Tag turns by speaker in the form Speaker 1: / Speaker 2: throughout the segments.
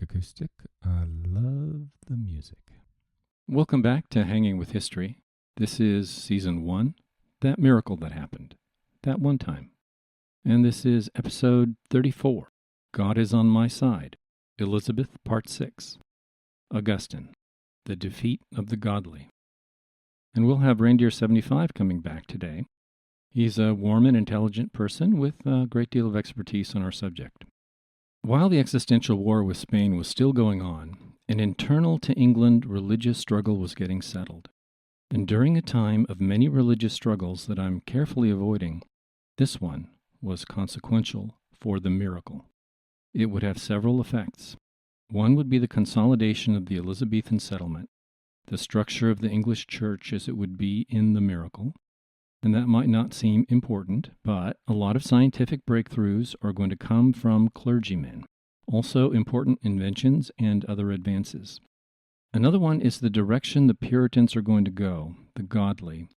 Speaker 1: acoustic. I love the music.
Speaker 2: Welcome back to Hanging with History. This is Season 1, That Miracle That Happened, That One Time. And this is Episode 34, God is on My Side, Elizabeth, Part 6, Augustine, The Defeat of the Godly. And we'll have Reindeer 75 coming back today. He's a warm and intelligent person with a great deal of expertise on our subject. While the existential war with Spain was still going on, an internal to England religious struggle was getting settled. And during a time of many religious struggles that I'm carefully avoiding, this one was consequential for the miracle. It would have several effects. One would be the consolidation of the Elizabethan settlement, the structure of the English church as it would be in the miracle. And that might not seem important, but a lot of scientific breakthroughs are going to come from clergymen. Also important inventions and other advances. Another one is the direction the Puritans are going to go, the godly.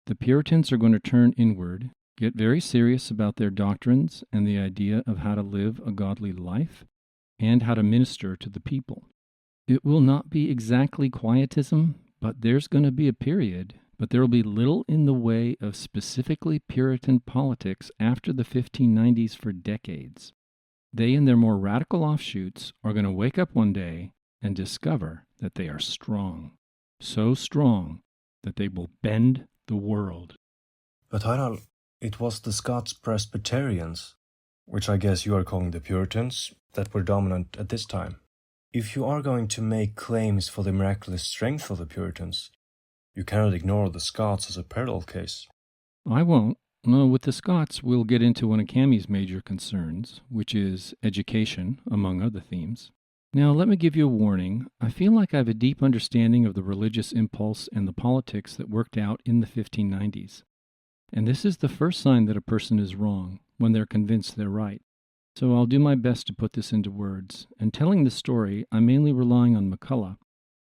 Speaker 2: The Puritans are going to turn inward, get very serious about their doctrines and the idea of how to live a godly life, and how to minister to the people. It will not be exactly quietism, but there's going to be a period. But there will be little in the way of specifically Puritan politics after the 1590s for decades. They and their more radical offshoots are going to wake up one day and discover that they are strong. So strong that they will bend the world.
Speaker 3: But Harald, it was the Scots Presbyterians, which I guess you are calling the Puritans, that were dominant at this time. If you are going to make claims for the miraculous strength of the Puritans, you cannot ignore the Scots as a parallel case.
Speaker 2: I won't. No, with the Scots, we'll get into one of Camie's major concerns, which is education, among other themes. Now, let me give you a warning. I feel like I have a deep understanding of the religious impulse and the politics that worked out in the 1590s. And this is the first sign that a person is wrong, when they're convinced they're right. So I'll do my best to put this into words. And telling the story, I'm mainly relying on McCullough,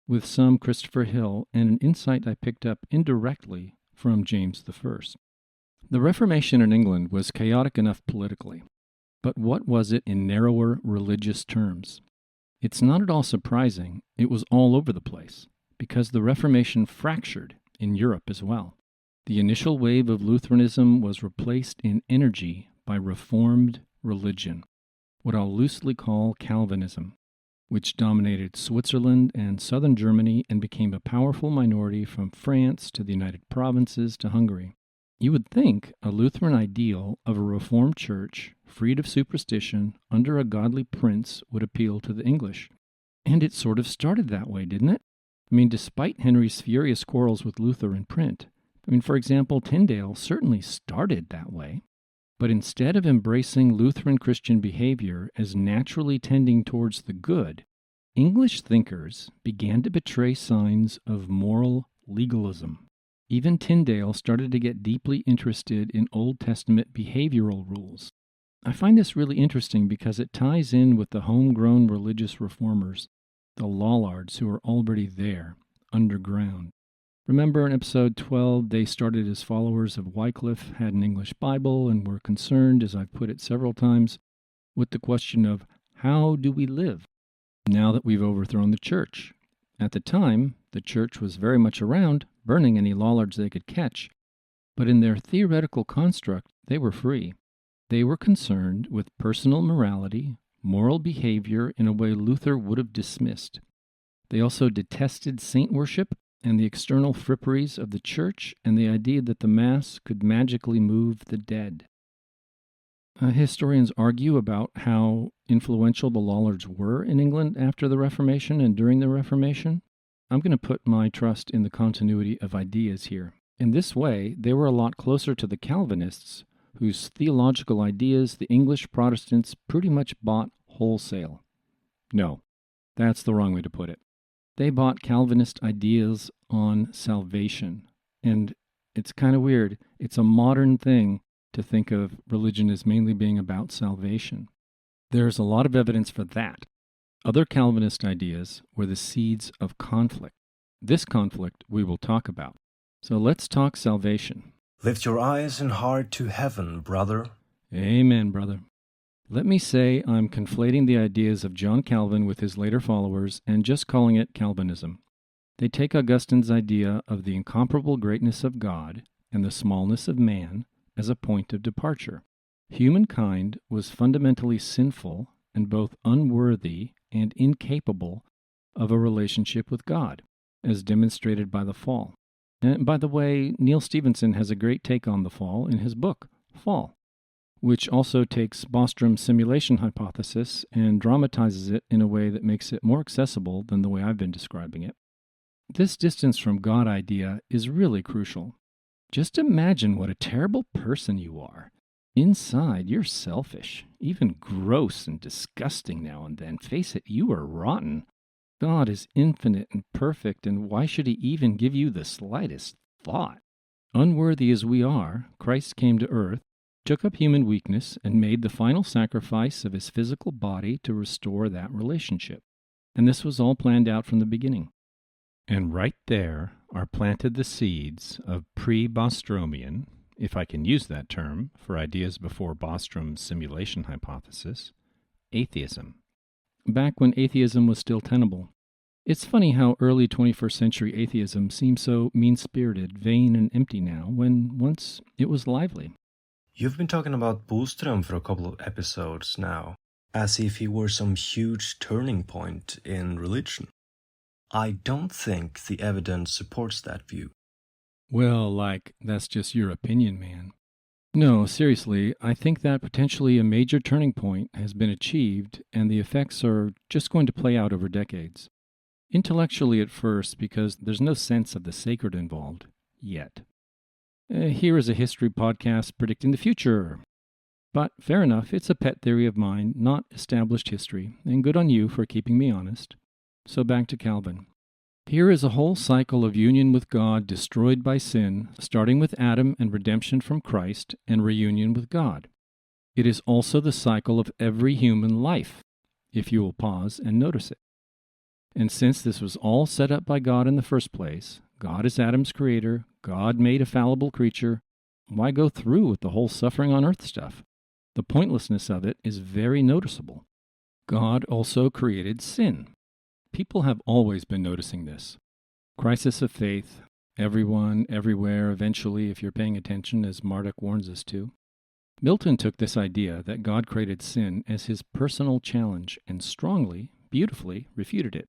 Speaker 2: with some Christopher Hill, and an insight I picked up indirectly from James I. The Reformation in England was chaotic enough politically, but what was it in narrower religious terms? It's not at all surprising it was all over the place, because the Reformation fractured in Europe as well. The initial wave of Lutheranism was replaced in energy by Reformed religion, what I'll loosely call Calvinism, which dominated Switzerland and southern Germany and became a powerful minority from France to the United Provinces to Hungary. You would think a Lutheran ideal of a Reformed church, freed of superstition, under a godly prince would appeal to the English. And it sort of started that way, didn't it? I mean, despite Henry's furious quarrels with Luther in print. For example, Tyndale certainly started that way. But instead of embracing Lutheran Christian behavior as naturally tending towards the good, English thinkers began to betray signs of moral legalism. Even Tyndale started to get deeply interested in Old Testament behavioral rules. I find this really interesting because it ties in with the homegrown religious reformers, the Lollards who are already there, underground. Remember in episode 12, they started as followers of Wycliffe, had an English Bible, and were concerned, as I've put it several times, with the question of how do we live now that we've overthrown the church? At the time, the church was very much around, burning any Lollards they could catch, but in their theoretical construct, they were free. They were concerned with personal morality, moral behavior in a way Luther would have dismissed. They also detested saint worship and the external fripperies of the church, and the idea that the Mass could magically move the dead. Historians argue about how influential the Lollards were in England after the Reformation and during the Reformation. I'm going to put my trust in the continuity of ideas here. In this way, they were a lot closer to the Calvinists, whose theological ideas the English Protestants pretty much bought wholesale. No, that's the wrong way to put it. They bought Calvinist ideas on salvation. And it's kind of weird. It's a modern thing to think of religion as mainly being about salvation. There's a lot of evidence for that. Other Calvinist ideas were the seeds of conflict. This conflict we will talk about. So let's talk salvation.
Speaker 3: Lift your eyes and heart to heaven, brother.
Speaker 2: Amen, brother. Let me say I'm conflating the ideas of John Calvin with his later followers and just calling it Calvinism. They take Augustine's idea of the incomparable greatness of God and the smallness of man as a point of departure. Humankind was fundamentally sinful and both unworthy and incapable of a relationship with God, as demonstrated by the fall. And by the way, Neil Stephenson has a great take on the fall in his book, Fall, which also takes Bostrom's simulation hypothesis and dramatizes it in a way that makes it more accessible than the way I've been describing it. This distance from God idea is really crucial. Just imagine what a terrible person you are. Inside, you're selfish, even gross and disgusting now and then. Face it, you are rotten. God is infinite and perfect, and why should he even give you the slightest thought? Unworthy as we are, Christ came to earth, took up human weakness, and made the final sacrifice of his physical body to restore that relationship. And this was all planned out from the beginning.
Speaker 1: And right there are planted the seeds of pre-Bostromian, if I can use that term for ideas before Bostrom's simulation hypothesis, atheism.
Speaker 2: Back when atheism was still tenable. It's funny how early 21st century atheism seems so mean-spirited, vain, and empty now, when once it was lively.
Speaker 3: You've been talking about Bostrom for a couple of episodes now, as if he were some huge turning point in religion. I don't think the evidence supports that view.
Speaker 2: Well, that's just your opinion, man. No, seriously, I think that potentially a major turning point has been achieved, and the effects are just going to play out over decades. Intellectually at first, because there's no sense of the sacred involved, yet. Here is a history podcast predicting the future. But fair enough, it's a pet theory of mine, not established history, and good on you for keeping me honest. So back to Calvin. Here is a whole cycle of union with God destroyed by sin, starting with Adam and redemption from Christ and reunion with God. It is also the cycle of every human life, if you will pause and notice it. And since this was all set up by God in the first place, God is Adam's creator, God made a fallible creature, why go through with the whole suffering on earth stuff? The pointlessness of it is very noticeable. God also created sin. People have always been noticing this. Crisis of faith, everyone, everywhere, eventually, if you're paying attention, as Marduk warns us to. Milton took this idea that God created sin as his personal challenge and strongly, beautifully refuted it.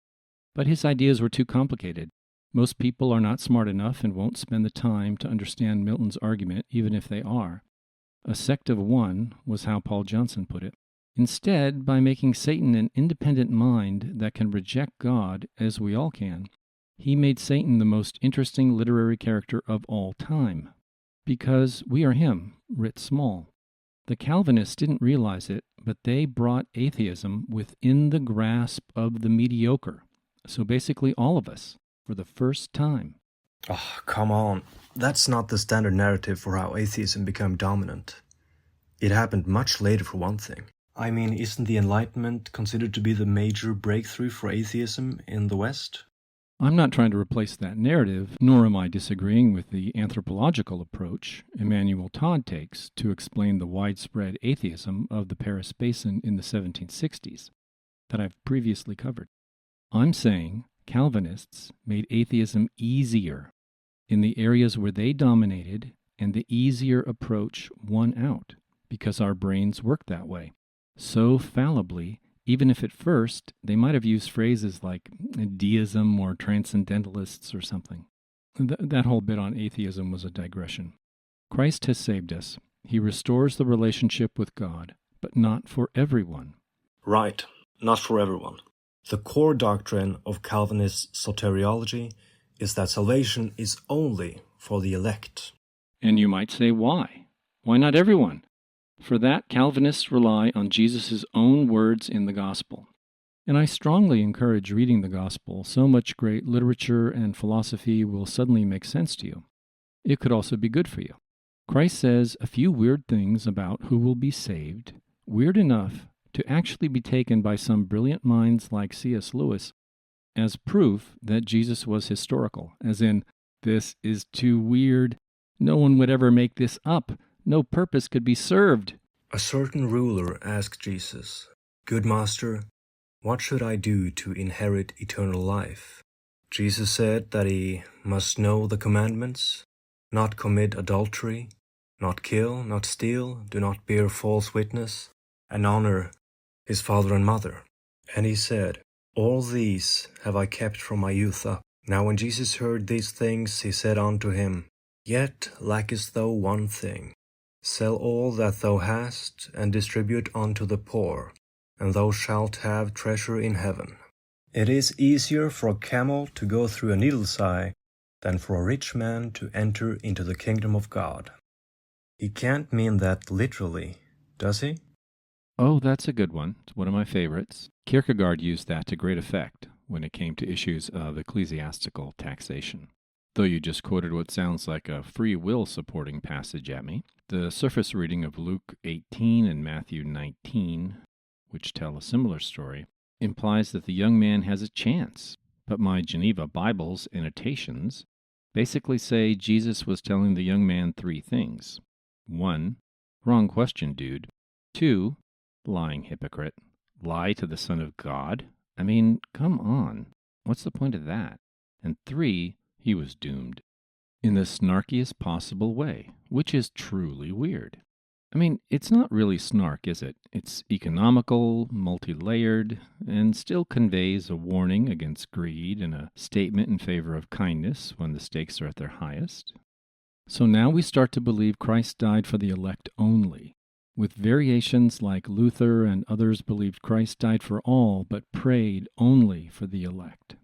Speaker 2: But his ideas were too complicated. Most people are not smart enough and won't spend the time to understand Milton's argument, even if they are. A sect of one was how Paul Johnson put it. Instead, by making Satan an independent mind that can reject God, as we all can, he made Satan the most interesting literary character of all time. Because we are him, writ small. The Calvinists didn't realize it, but they brought atheism within the grasp of the mediocre. So basically all of us, for the first time.
Speaker 3: Oh, come on. That's not the standard narrative for how atheism became dominant. It happened much later, for one thing. I mean, isn't the Enlightenment considered to be the major breakthrough for atheism in the West?
Speaker 2: I'm not trying to replace that narrative, nor am I disagreeing with the anthropological approach Emmanuel Todd takes to explain the widespread atheism of the Paris Basin in the 1760s that I've previously covered. I'm saying Calvinists made atheism easier in the areas where they dominated, and the easier approach won out because our brains work that way. So fallibly, even if at first they might have used phrases like deism or transcendentalists or something. That whole bit on atheism was a digression. Christ has saved us. He restores the relationship with God, but not for everyone.
Speaker 3: Right, not for everyone. The core doctrine of Calvinist soteriology is that salvation is only for the elect.
Speaker 2: And you might say, why? Why not everyone? For that, Calvinists rely on Jesus' own words in the Gospel. And I strongly encourage reading the Gospel. So much great literature and philosophy will suddenly make sense to you. It could also be good for you. Christ says a few weird things about who will be saved, weird enough to actually be taken by some brilliant minds like C.S. Lewis as proof that Jesus was historical, as in, this is too weird. No one would ever make this up. No purpose could be served.
Speaker 3: A certain ruler asked Jesus, "Good master, what should I do to inherit eternal life?" Jesus said that he must know the commandments: not commit adultery, not kill, not steal, do not bear false witness, and honor his father and mother. And he said, "All these have I kept from my youth up." Now when Jesus heard these things, he said unto him, "Yet lackest thou one thing. Sell all that thou hast, and distribute unto the poor, and thou shalt have treasure in heaven." It is easier for a camel to go through a needle's eye than for a rich man to enter into the kingdom of God. He can't mean that literally, does he?
Speaker 2: Oh, that's a good one. It's one of my favorites. Kierkegaard used that to great effect when it came to issues of ecclesiastical taxation. Though you just quoted what sounds like a free will supporting passage at me, the surface reading of Luke 18 and Matthew 19, which tell a similar story, implies that the young man has a chance. But my Geneva Bible's annotations basically say Jesus was telling the young man 3 things. 1. Wrong question, dude. 2. Lying hypocrite. Lie to the Son of God? I mean, come on. What's the point of that? And 3, he was doomed. In the snarkiest possible way, which is truly weird. I mean, it's not really snark, is it? It's economical, multi-layered, and still conveys a warning against greed and a statement in favor of kindness when the stakes are at their highest. So now we start to believe Christ died for the elect only, with variations like Luther and others believed Christ died for all but prayed only for the elect.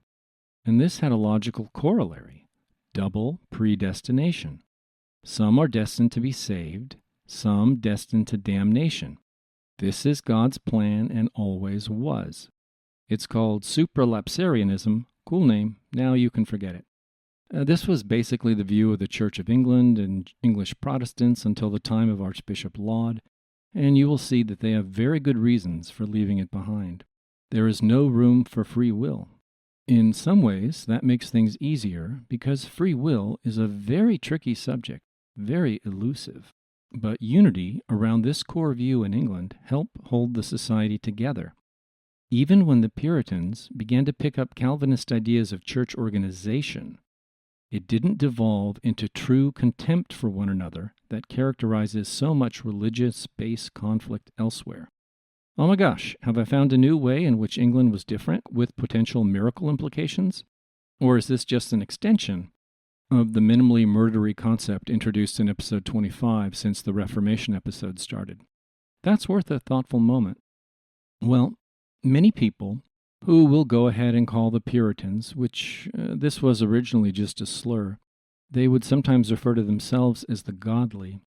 Speaker 2: And this had a logical corollary: double predestination. Some are destined to be saved, some destined to damnation. This is God's plan and always was. It's called supralapsarianism. Cool name. Now you can forget it. This was basically the view of the Church of England and English Protestants until the time of Archbishop Laud, and you will see that they have very good reasons for leaving it behind. There is no room for free will. In some ways, that makes things easier because free will is a very tricky subject, very elusive. But unity around this core view in England helped hold the society together. Even when the Puritans began to pick up Calvinist ideas of church organization, it didn't devolve into true contempt for one another that characterizes so much religious-based conflict elsewhere. Oh my gosh, have I found a new way in which England was different with potential miracle implications? Or is this just an extension of the minimally murdery concept introduced in episode 25 since the Reformation episode started? That's worth a thoughtful moment. Well, many people who will go ahead and call the Puritans, which this was originally just a slur, they would sometimes refer to themselves as the godly,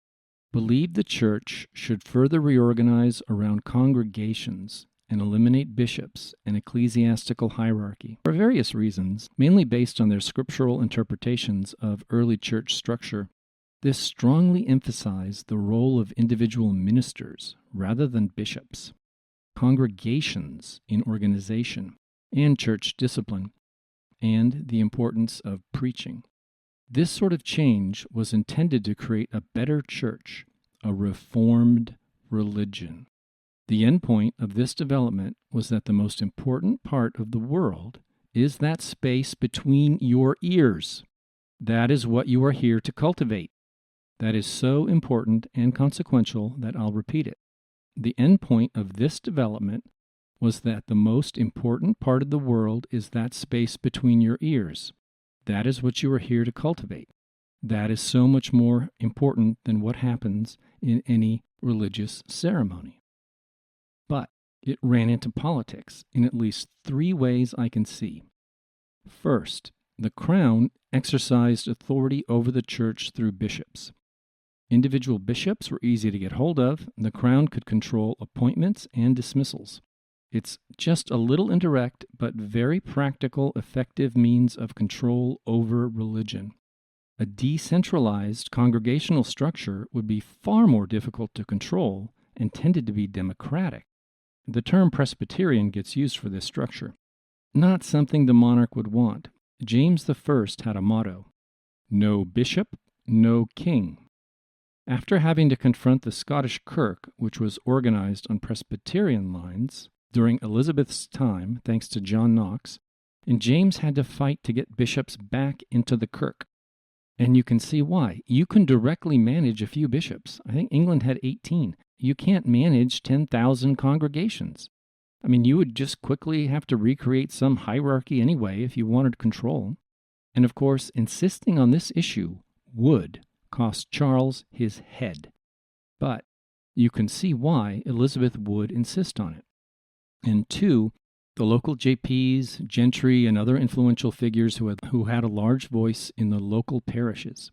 Speaker 2: believed the church should further reorganize around congregations and eliminate bishops and ecclesiastical hierarchy for various reasons, mainly based on their scriptural interpretations of early church structure. This strongly emphasized the role of individual ministers rather than bishops, congregations in organization, and church discipline, and the importance of preaching. This sort of change was intended to create a better church, a reformed religion. The end point of this development was that the most important part of the world is that space between your ears. That is what you are here to cultivate. That is so important and consequential that I'll repeat it. The end point of this development was that the most important part of the world is that space between your ears. That is what you are here to cultivate. That is so much more important than what happens in any religious ceremony. But it ran into politics in at least 3 ways I can see. First, the crown exercised authority over the church through bishops. Individual bishops were easy to get hold of, and the crown could control appointments and dismissals. It's just a little indirect, but very practical, effective means of control over religion. A decentralized congregational structure would be far more difficult to control and tended to be democratic. The term Presbyterian gets used for this structure. Not something the monarch would want. James I had a motto: no bishop, no king. After having to confront the Scottish Kirk, which was organized on Presbyterian lines during Elizabeth's time, thanks to John Knox, and James had to fight to get bishops back into the Kirk. And you can see why. You can directly manage a few bishops. I think England had 18. You can't manage 10,000 congregations. I mean, you would just quickly have to recreate some hierarchy anyway if you wanted control. And of course, insisting on this issue would cost Charles his head. But you can see why Elizabeth would insist on it. And two, the local JPs, gentry, and other influential figures who had a large voice in the local parishes.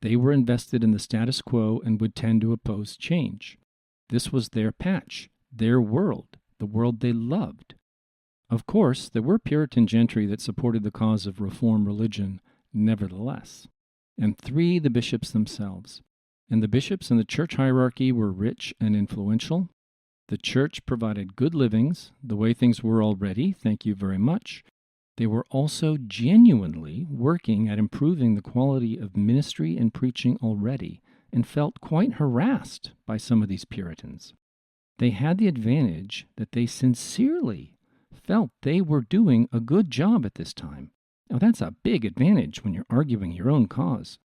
Speaker 2: They were invested in the status quo and would tend to oppose change. This was their patch, their world, the world they loved. Of course, there were Puritan gentry that supported the cause of reform religion, nevertheless. And three, the bishops themselves. And the bishops in the church hierarchy were rich and influential. The church provided good livings, the way things were already, thank you very much. They were also genuinely working at improving the quality of ministry and preaching already, and felt quite harassed by some of these Puritans. They had the advantage that they sincerely felt they were doing a good job at this time. Now that's a big advantage when you're arguing your own cause.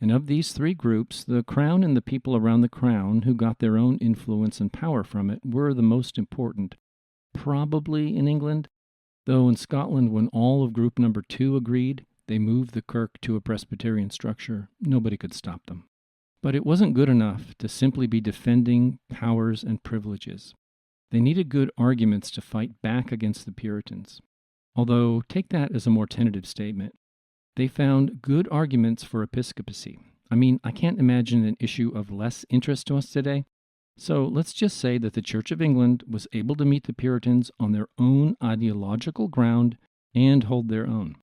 Speaker 2: And of these three groups, the crown and the people around the crown who got their own influence and power from it were the most important, probably in England, though in Scotland, when all of group number 2 agreed, they moved the kirk to a Presbyterian structure. Nobody could stop them. But it wasn't good enough to simply be defending powers and privileges. They needed good arguments to fight back against the Puritans. Although, take that as a more tentative statement. They found good arguments for episcopacy. I mean, I can't imagine an issue of less interest to us today. So let's just say that the Church of England was able to meet the Puritans on their own ideological ground and hold their own.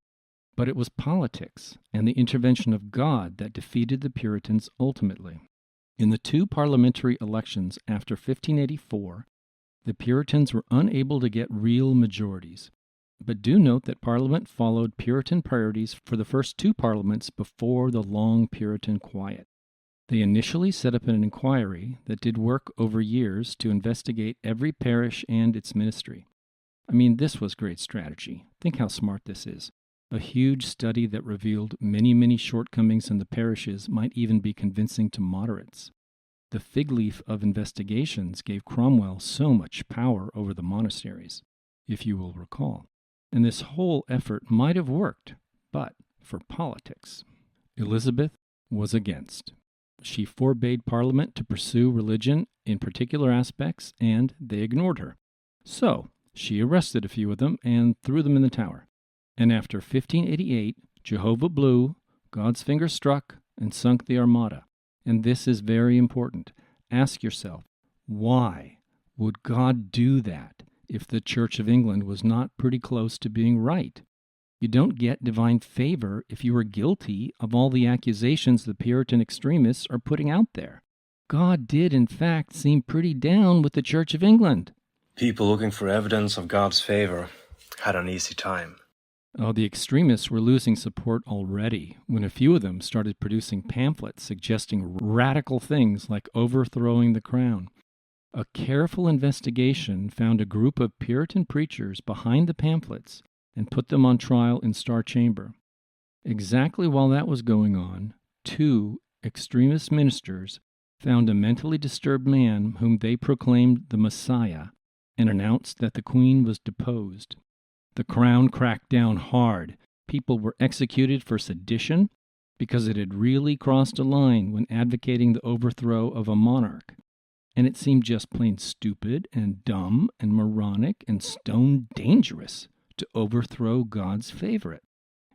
Speaker 2: But it was politics and the intervention of God that defeated the Puritans ultimately. In the two parliamentary elections after 1584, the Puritans were unable to get real majorities. But do note that Parliament followed Puritan priorities for the first two parliaments before the long Puritan quiet. They initially set up an inquiry that did work over years to investigate every parish and its ministry. I mean, this was great strategy. Think how smart this is. A huge study that revealed many, many shortcomings in the parishes might even be convincing to moderates. The fig leaf of investigations gave Cromwell so much power over the monasteries, if you will recall. And this whole effort might have worked, but for politics. Elizabeth was against. She forbade Parliament to pursue religion in particular aspects, and they ignored her. So, she arrested a few of them and threw them in the Tower. And after 1588, Jehovah blew, God's finger struck, and sunk the Armada. And this is very important. Ask yourself, why would God do that if the Church of England was not pretty close to being right? You don't get divine favor if you are guilty of all the accusations the Puritan extremists are putting out there. God did, in fact, seem pretty down with the Church of England.
Speaker 3: People looking for evidence of God's favor had an easy time.
Speaker 2: Oh, the extremists were losing support already when a few of them started producing pamphlets suggesting radical things like overthrowing the crown. A careful investigation found a group of Puritan preachers behind the pamphlets and put them on trial in Star Chamber. Exactly while that was going on, two extremist ministers found a mentally disturbed man whom they proclaimed the Messiah and announced that the Queen was deposed. The Crown cracked down hard. People were executed for sedition because it had really crossed a line when advocating the overthrow of a monarch. And it seemed just plain stupid and dumb and moronic and stone dangerous to overthrow God's favorite.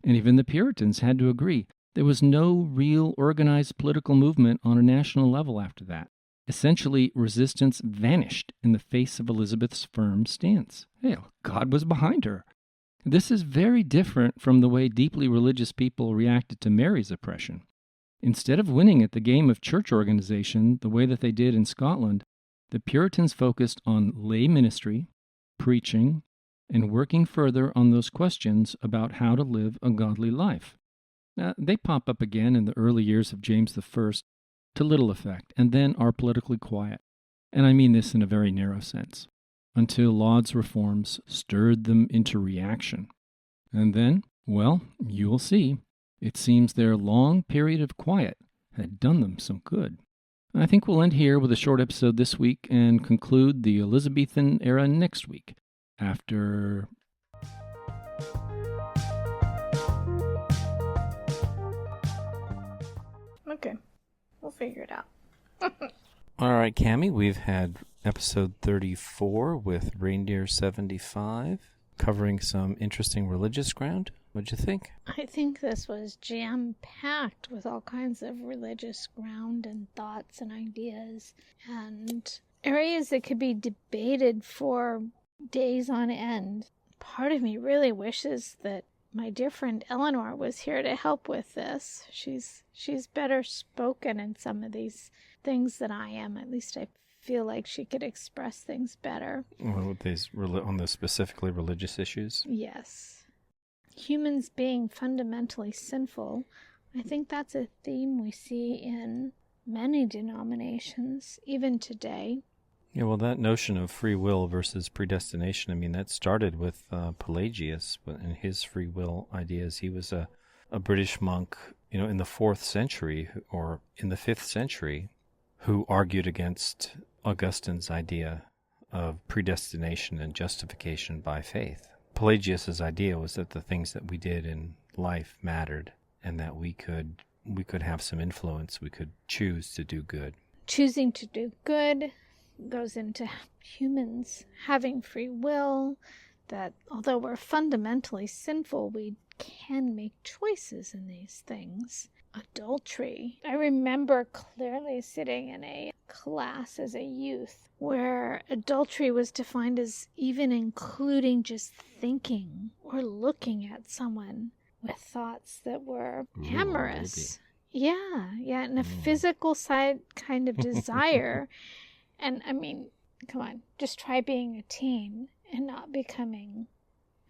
Speaker 2: And even the Puritans had to agree. There was no real organized political movement on a national level after that. Essentially, resistance vanished in the face of Elizabeth's firm stance. God was behind her. This is very different from the way deeply religious people reacted to Mary's oppression. Instead of winning at the game of church organization the way that they did in Scotland, the Puritans focused on lay ministry, preaching, and working further on those questions about how to live a godly life. Now, they pop up again in the early years of James I, to little effect, and then are politically quiet. And I mean this in a very narrow sense, until Laud's reforms stirred them into reaction. And then, well, you will see, it seems their long period of quiet had done them some good. I think we'll end here with a short episode this week and conclude the Elizabethan era next week, after...
Speaker 4: Okay, we'll figure it out.
Speaker 1: All right, Camie, we've had episode 34 with Reindeer 75, covering some interesting religious ground. What'd you think?
Speaker 4: I think this was jam-packed with all kinds of religious ground and thoughts and ideas and areas that could be debated for days on end. Part of me really wishes that my dear friend Eleanor was here to help with this. She's better spoken in some of these things than I am. At least I feel like she could express things better.
Speaker 1: Well, with these on the specifically religious issues?
Speaker 4: Yes. Humans being fundamentally sinful, I think that's a theme we see in many denominations, even today.
Speaker 1: Yeah, well, that notion of free will versus predestination, I mean, that started with Pelagius and his free will ideas. He was a British monk, in the 4th century or in the 5th century, who argued against Augustine's idea of predestination and justification by faith. Pelagius's idea was that the things that we did in life mattered, and that we could have some influence. We could choose to do good.
Speaker 4: Choosing to do good goes into humans having free will, that although we're fundamentally sinful, we can make choices in these things. Adultery. I remember clearly sitting in a class as a youth where adultery was defined as even including just thinking or looking at someone with thoughts that were amorous. Yeah, and a physical side kind of desire. And I mean, come on, just try being a teen and not becoming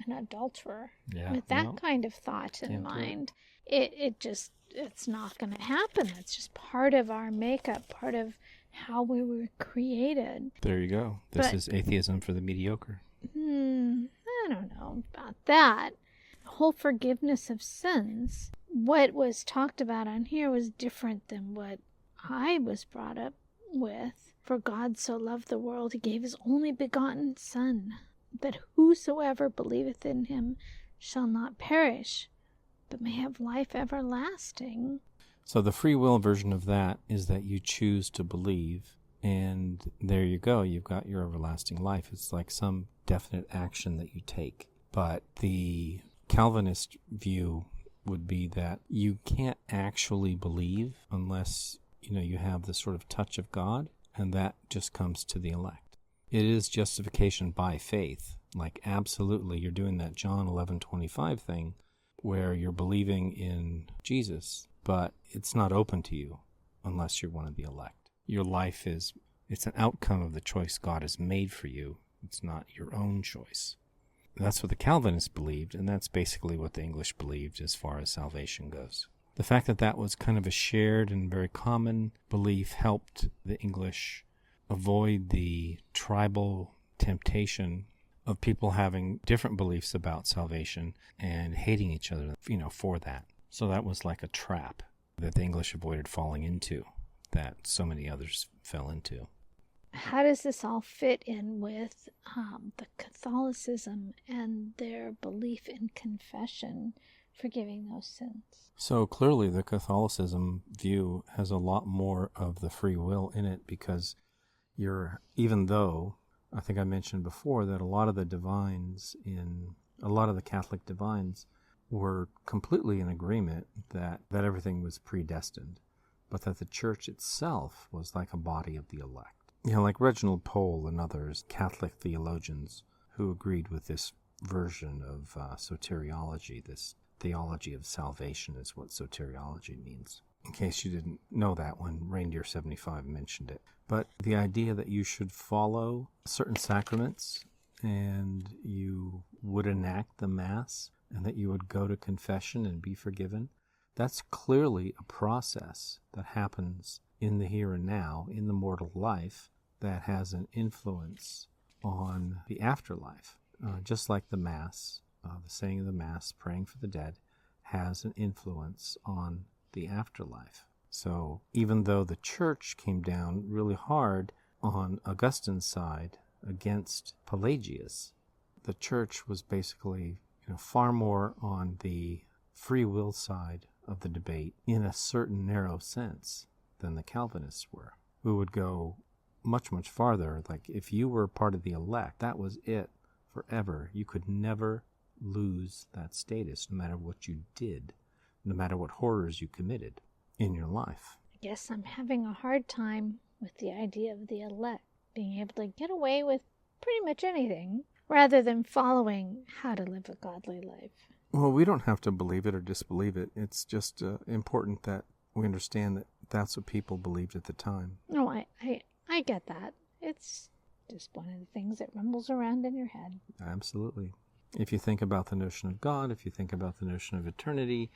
Speaker 4: an adulterer with that kind of thought in mind. It's not going to happen. That's just part of our makeup, part of how we were created.
Speaker 1: There you go. This is atheism for the mediocre.
Speaker 4: I don't know about that. The whole forgiveness of sins, what was talked about on here was different than what I was brought up with. For God so loved the world, he gave his only begotten Son, that whosoever believeth in him shall not perish, but may have life everlasting.
Speaker 1: So the free will version of that is that you choose to believe, and there you go. You've got your everlasting life. It's like some definite action that you take. But the Calvinist view would be that you can't actually believe unless, you have the sort of touch of God, and that just comes to the elect. It is justification by faith. Like, absolutely, you're doing that John 11:25 thing where you're believing in Jesus, but it's not open to you unless you're one of the elect. Your life it's an outcome of the choice God has made for you. It's not your own choice. That's what the Calvinists believed, and that's basically what the English believed as far as salvation goes. The fact that that was kind of a shared and very common belief helped the English avoid the tribal temptation of people having different beliefs about salvation and hating each other, for that. So that was like a trap that the English avoided falling into, that so many others fell into.
Speaker 4: How does this all fit in with the Catholicism and their belief in confession, forgiving those sins?
Speaker 1: So clearly the Catholicism view has a lot more of the free will in it, because even though I think I mentioned before that a lot of the Catholic divines were completely in agreement that everything was predestined, but that the church itself was like a body of the elect. Like Reginald Pole and others, Catholic theologians, who agreed with this version of soteriology. This theology of salvation is what soteriology means, in case you didn't know that when Reindeer 75 mentioned it. But the idea that you should follow certain sacraments and you would enact the Mass and that you would go to confession and be forgiven,
Speaker 2: That's clearly a process that happens in the here and now, in the mortal life, that has an influence on the afterlife. Just like the Mass, the saying of the Mass, praying for the dead, has an influence on the afterlife. So even though the church came down really hard on Augustine's side against Pelagius, the church was basically far more on the free will side of the debate in a certain narrow sense than the Calvinists were, who would go much, much farther. Like, if you were part of the elect, that was it forever. You could never lose that status, no matter what you did, no matter what horrors you committed in your life.
Speaker 4: I guess I'm having a hard time with the idea of the elect being able to get away with pretty much anything rather than following how to live a godly life.
Speaker 2: Well, we don't have to believe it or disbelieve it. It's just important that we understand that that's what people believed at the time.
Speaker 4: No, I get that. It's just one of the things that rumbles around in your head.
Speaker 2: Absolutely. If you think about the notion of God, if you think about the notion of eternity,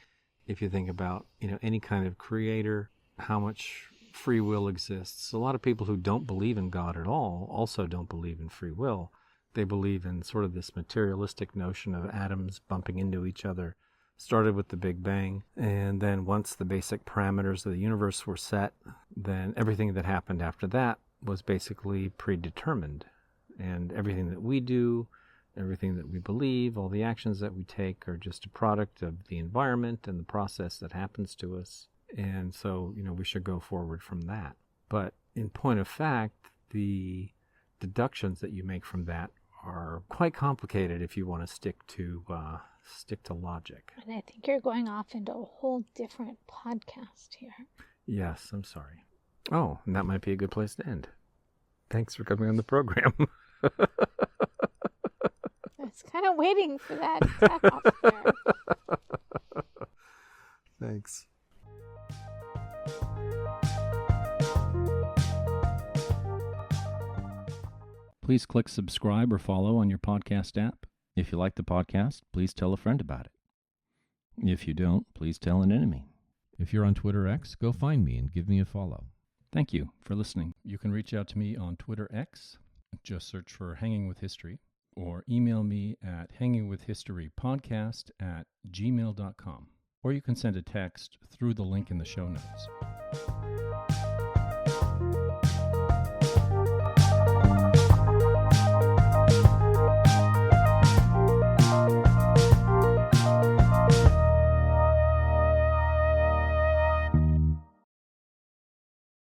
Speaker 2: if you think about, any kind of creator, how much free will exists. A lot of people who don't believe in God at all also don't believe in free will. They believe in sort of this materialistic notion of atoms bumping into each other. Started with the Big Bang, and then once the basic parameters of the universe were set, then everything that happened after that was basically predetermined. And everything that we do, everything that we believe, all the actions that we take are just a product of the environment and the process that happens to us. And so, we should go forward from that. But in point of fact, the deductions that you make from that are quite complicated if you want to stick to logic.
Speaker 4: And I think you're going off into a whole different podcast here.
Speaker 2: Yes, I'm sorry. Oh, and that might be a good place to end. Thanks for coming on the program.
Speaker 4: I was kind of waiting for that tap off there.
Speaker 2: Thanks.
Speaker 1: Please click subscribe or follow on your podcast app. If you like the podcast, please tell a friend about it. If you don't, please tell an enemy. If you're on Twitter X, go find me and give me a follow. Thank you for listening. You can reach out to me on Twitter X. Just search for Hanging with History, or email me at hangingwithhistorypodcast@gmail.com. Or you can send a text through the link in the show notes.